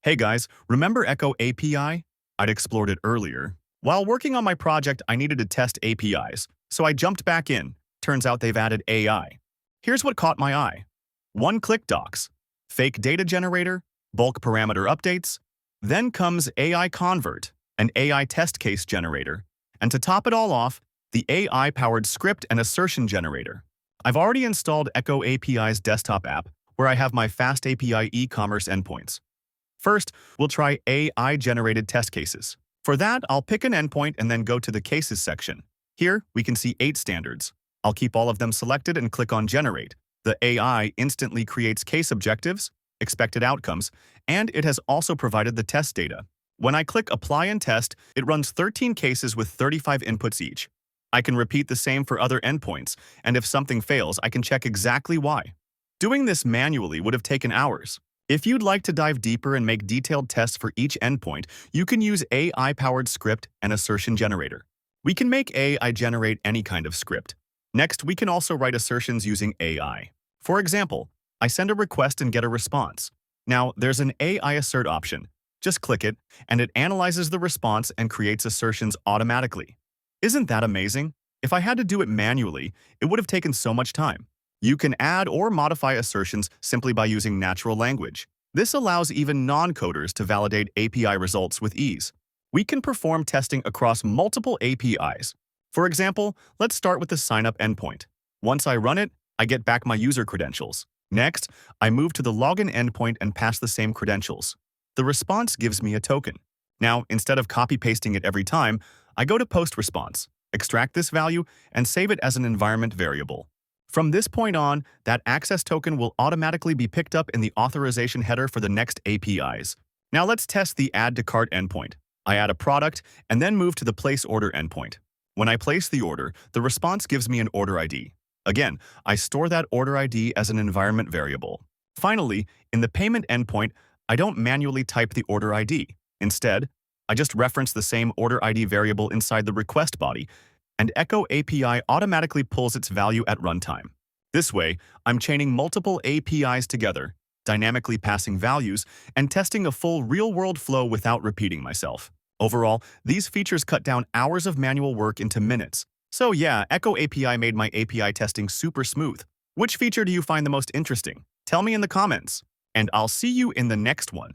Hey guys, remember EchoAPI? I'd explored it earlier. While working on my project, I needed to test APIs, so I jumped back in. Turns out they've added AI. Here's what caught my eye. One-click docs, fake data generator, bulk parameter updates. Then comes AI Convert, an AI test case generator. And to top it all off, the AI-powered script and assertion generator. I've already installed EchoAPI's desktop app, where I have my fast API e-commerce endpoints. First, we'll try AI-generated test cases. For that, I'll pick an endpoint and then go to the Cases section. Here, we can see 8 standards. I'll keep all of them selected and click on Generate. The AI instantly creates case objectives, expected outcomes, and it has also provided the test data. When I click Apply and Test, it runs 13 cases with 35 inputs each. I can repeat the same for other endpoints, and if something fails, I can check exactly why. Doing this manually would have taken hours. If you'd like to dive deeper and make detailed tests for each endpoint, you can use AI-powered script and assertion generator. We can make AI generate any kind of script. Next, we can also write assertions using AI. For example, I send a request and get a response. Now, there's an AI assert option. Just click it, and it analyzes the response and creates assertions automatically. Isn't that amazing? If I had to do it manually, it would have taken so much time. You can add or modify assertions simply by using natural language. This allows even non-coders to validate API results with ease. We can perform testing across multiple APIs. For example, let's start with the Signup endpoint. Once I run it, I get back my user credentials. Next, I move to the login endpoint and pass the same credentials. The response gives me a token. Now, instead of copy-pasting it every time, I go to Post Response, extract this value, and save it as an environment variable. From this point on, that access token will automatically be picked up in the authorization header for the next APIs. Now let's test the Add to Cart endpoint. I add a product and then move to the Place Order endpoint. When I place the order, the response gives me an order ID. Again, I store that order ID as an environment variable. Finally, in the Payment endpoint, I don't manually type the order ID. Instead, I just reference the same order ID variable inside the request body, and EchoAPI automatically pulls its value at runtime. This way, I'm chaining multiple APIs together, dynamically passing values, and testing a full real-world flow without repeating myself. Overall, these features cut down hours of manual work into minutes. So yeah, EchoAPI made my API testing super smooth. Which feature do you find the most interesting? Tell me in the comments, and I'll see you in the next one.